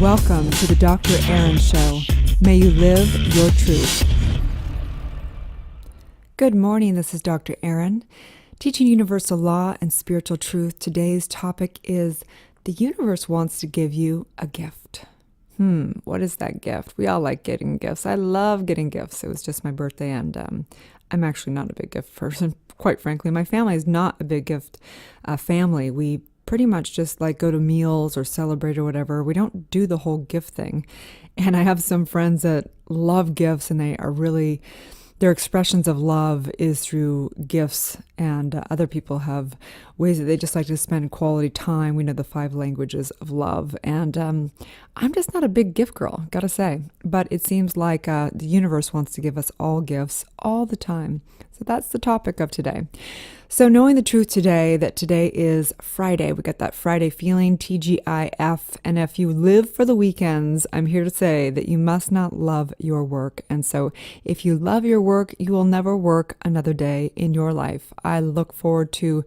Welcome to the Dr. Erin Show. May you live your truth. Good morning, this is Dr. Erin, teaching universal law and spiritual truth. Today's topic is the universe wants to give you a gift. What is that gift? We all like getting gifts. I love getting gifts. It was just my birthday, and I'm actually not a big gift person, quite frankly. My family is not a big gift family. We pretty much just like go to meals or celebrate or whatever. We don't do the whole gift thing. And I have some friends that love gifts, and they are really, their expressions of love is through gifts, and other people have ways that they just like to spend quality time. We know the 5 languages of love, and I'm just not a big gift girl, gotta say. But it seems like the universe wants to give us all gifts all the time. So that's the topic of today. So knowing the truth today, that today is Friday. We got that Friday feeling, TGIF. And if you live for the weekends, I'm here to say that you must not love your work. And so if you love your work, you will never work another day in your life. I look forward to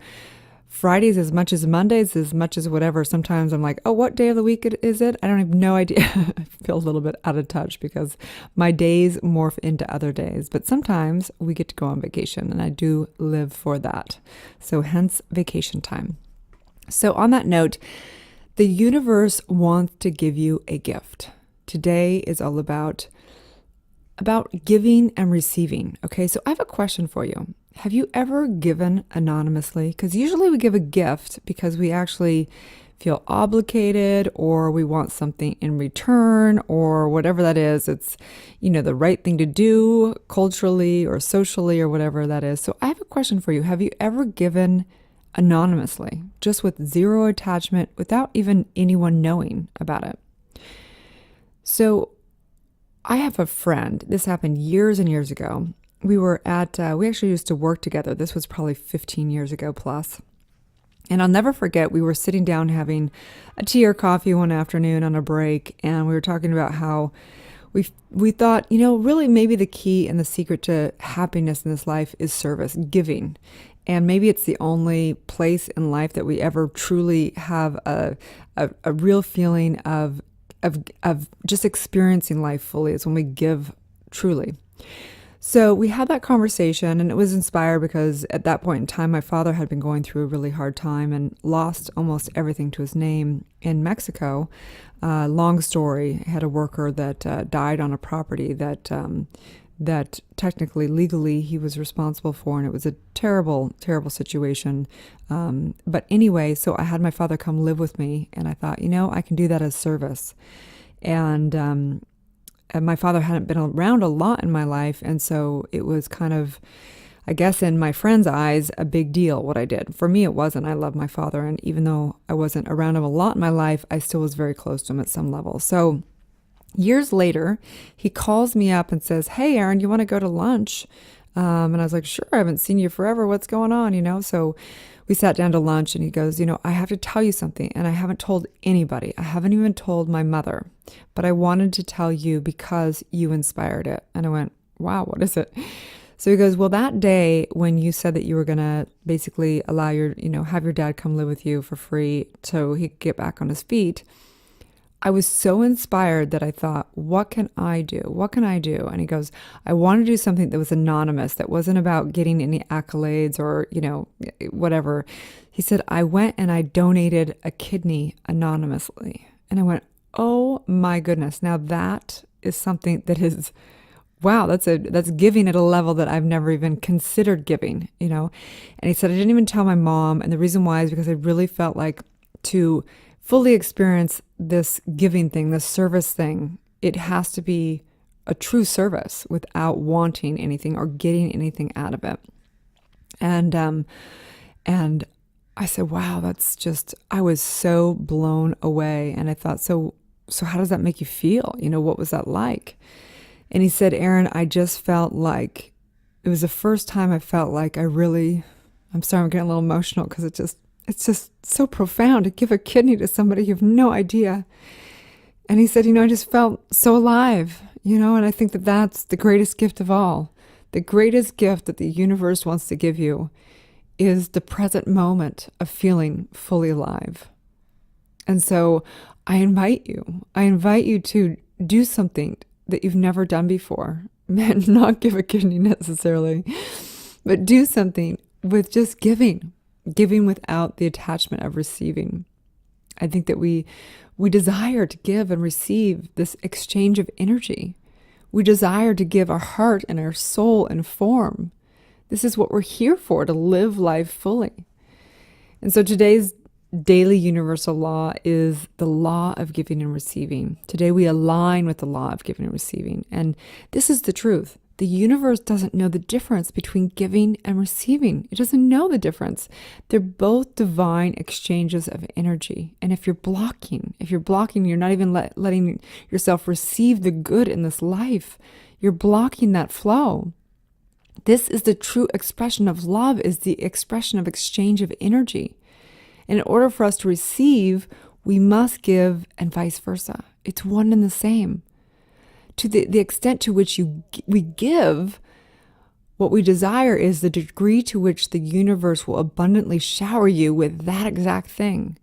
Fridays as much as Mondays, as much as whatever. Sometimes I'm like, oh, what day of the week is it? I don't have no idea. I feel a little bit out of touch because my days morph into other days. But sometimes we get to go on vacation, and I do live for that. So hence vacation time. So on that note, the universe wants to give you a gift. Today is all about giving and receiving. Okay, so I have a question for you. Have you ever given anonymously? Because usually we give a gift because we actually feel obligated, or we want something in return, or whatever that is. It's, the right thing to do culturally or socially or whatever that is. So I have a question for you. Have you ever given anonymously, just with zero attachment, without even anyone knowing about it? So I have a friend. This happened years and years ago. We actually used to work together. This was probably 15 years ago plus. And I'll never forget, we were sitting down having a tea or coffee one afternoon on a break, and we were talking about how we thought, really maybe the key and the secret to happiness in this life is service, giving. And maybe it's the only place in life that we ever truly have a real feeling of just experiencing life fully, is when we give truly. So we had that conversation, and it was inspired because at that point in time, my father had been going through a really hard time and lost almost everything to his name in Mexico. Long story, I had a worker that died on a property that technically, legally, he was responsible for, and it was a terrible, terrible situation. But anyway, so I had my father come live with me, and I thought, I can do that as service. And my father hadn't been around a lot in my life, and so it was kind of, I guess in my friend's eyes, a big deal what I did. For me, it wasn't. I love my father, and even though I wasn't around him a lot in my life, I still was very close to him at some level. So years later, he calls me up and says, "Hey, Erin, you want to go to lunch?" And I was like, "Sure, I haven't seen you forever. What's going on?" So we sat down to lunch, and he goes, "I have to tell you something, and I haven't told anybody. I haven't even told my mother, but I wanted to tell you because you inspired it." And I went, "Wow, what is it?" So he goes, "Well, that day when you said that you were going to basically allow have your dad come live with you for free so he could get back on his feet, I was so inspired that I thought, what can I do? What can I do?" And he goes, "I wanted to do something that was anonymous, that wasn't about getting any accolades or, whatever." He said, "I went and I donated a kidney anonymously." And I went, oh my goodness. Now that is something that is, wow, that's giving at a level that I've never even considered giving, And he said, "I didn't even tell my mom. And the reason why is because I really felt like to fully experience this giving thing, this service thing, it has to be a true service without wanting anything or getting anything out of it." And I said, wow, I was so blown away. And I thought, so how does that make you feel? What was that like? And he said, "Erin, I just felt like it was the first time I felt like I'm sorry, I'm getting a little emotional because it's just so profound to give a kidney to somebody you have no idea." And he said, "I just felt so alive, and I think that that's the greatest gift of all. The greatest gift that the universe wants to give you is the present moment of feeling fully alive." And so I invite you to do something that you've never done before. Not give a kidney necessarily, but do something with just giving without the attachment of receiving. I think that we desire to give and receive this exchange of energy. We desire to give our heart and our soul and form. This is what we're here for, to live life fully. And so today's daily universal law is the law of giving and receiving. Today we align with the law of giving and receiving. And this is the truth. The universe doesn't know the difference between giving and receiving. It doesn't know the difference. They're both divine exchanges of energy. And if you're blocking, you're not even letting yourself receive the good in this life. You're blocking that flow. This is the true expression of love, is the expression of exchange of energy. And in order for us to receive, we must give, and vice versa. It's one and the same. To the extent to which we give, what we desire is the degree to which the universe will abundantly shower you with that exact thing.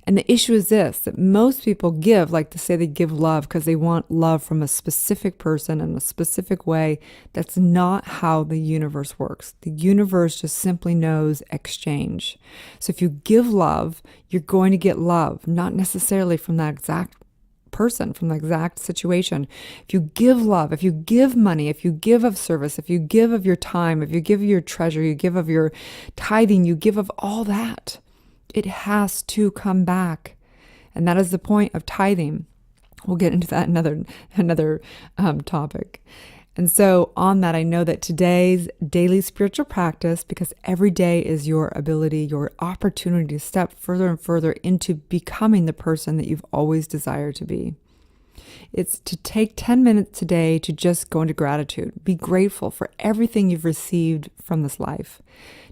And the issue is this, that most people like to say they give love because they want love from a specific person in a specific way. That's not how the universe works. The universe just simply knows exchange. So if you give love, you're going to get love, not necessarily from that exact person, from the exact situation. If you give love, if you give money, if you give of service, if you give of your time, if you give of your treasure, you give of your tithing, you give of all that, it has to come back. And that is the point of tithing. We'll get into that another topic. And so on that, I know that today's daily spiritual practice, because every day is your ability, your opportunity to step further and further into becoming the person that you've always desired to be. It's to take 10 minutes today to just go into gratitude. Be grateful for everything you've received from this life.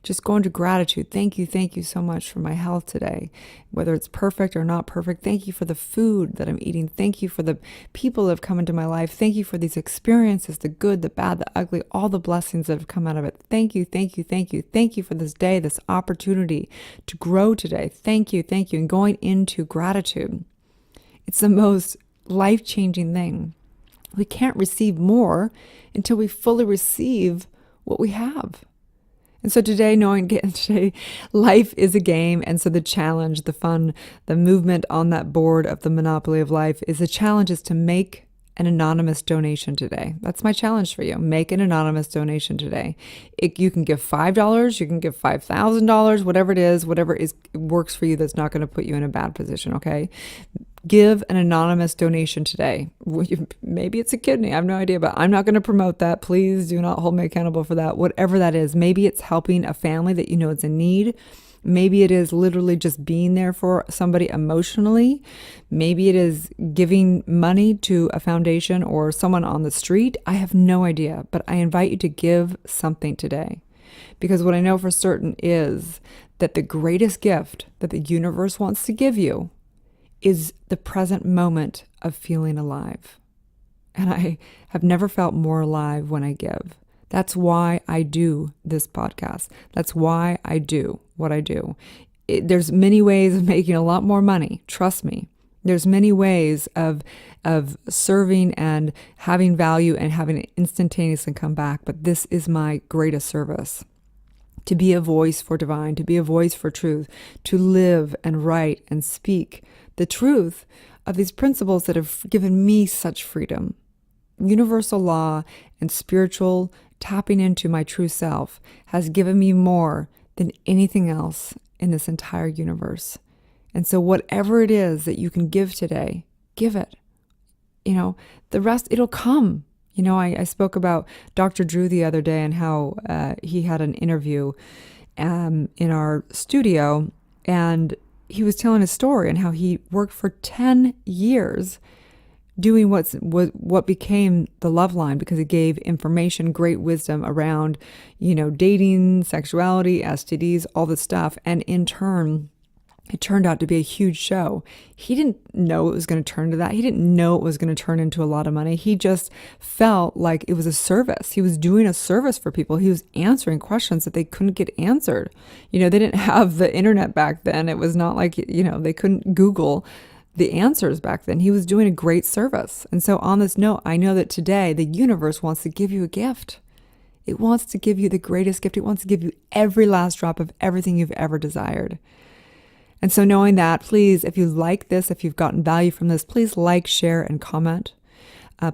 Just go into gratitude. Thank you so much for my health today. Whether it's perfect or not perfect, thank you for the food that I'm eating. Thank you for the people that have come into my life. Thank you for these experiences, the good, the bad, the ugly, all the blessings that have come out of it. Thank you. Thank you for this day, this opportunity to grow today. Thank you. And going into gratitude. It's the most life-changing thing. We can't receive more until we fully receive what we have. And so today, life is a game. And so the challenge, the fun, the movement on that board of the Monopoly of Life is to make an anonymous donation today. That's my challenge for you. Make an anonymous donation today. You can give $5, you can give $5,000, whatever works for you that's not going to put you in a bad position, okay? Give an anonymous donation today. Maybe it's a kidney. I have no idea, but I'm not going to promote that. Please do not hold me accountable for that. Whatever that is. Maybe it's helping a family that you know is in need. Maybe it is literally just being there for somebody emotionally. Maybe it is giving money to a foundation or someone on the street. I have no idea, but I invite you to give something today. Because what I know for certain is that the greatest gift that the universe wants to give you is the present moment of feeling alive. And I have never felt more alive when I give. That's why I do this podcast. That's why I do what I do. There's many ways of making a lot more money. Trust me. There's many ways of serving and having value and having it instantaneously come back. But this is my greatest service. To be a voice for divine, to be a voice for truth, to live and write and speak the truth of these principles that have given me such freedom. Universal law and spiritual tapping into my true self has given me more than anything else in this entire universe. And so whatever it is that you can give today, give it. The rest, it'll come. I spoke about Dr. Drew the other day and how he had an interview in our studio, and he was telling a story and how he worked for 10 years doing what became the Love Line, because it gave information, great wisdom around, dating, sexuality, STDs, all this stuff. And in turn, It turned out to be a huge show. He didn't know it was going to turn to that. He didn't know it was going to turn into a lot of money. He just felt like it was a service. He was doing a service for people. He was answering questions that they couldn't get answered. They didn't have the internet back then. It was not like, they couldn't Google the answers back then. He was doing a great service. And so on this note, I know that today the universe wants to give you a gift. It wants to give you the greatest gift. It wants to give you every last drop of everything you've ever desired. And so knowing that, please, if you like this, if you've gotten value from this, please like, share, and comment.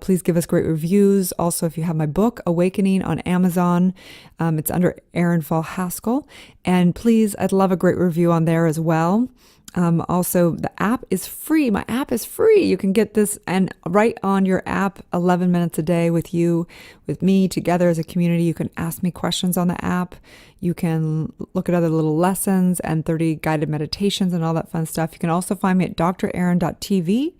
Please give us great reviews. Also, if you have my book, Awakening, on Amazon, it's under Erin Fall Haskell. And please, I'd love a great review on there as well. Also, the app is free. My app is free. You can get this and right on your app, 11 minutes a day with me, together as a community. You can ask me questions on the app. You can look at other little lessons and 30 guided meditations and all that fun stuff. You can also find me at drerin.tv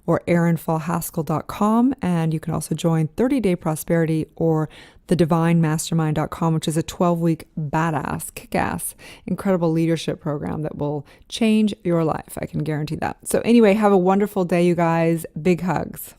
or erinfallhaskell.com. And you can also join 30-Day Prosperity or thedivinemastermind.com, which is a 12-week badass, kick-ass, incredible leadership program that will change your life. I can guarantee that. So anyway, have a wonderful day, you guys. Big hugs.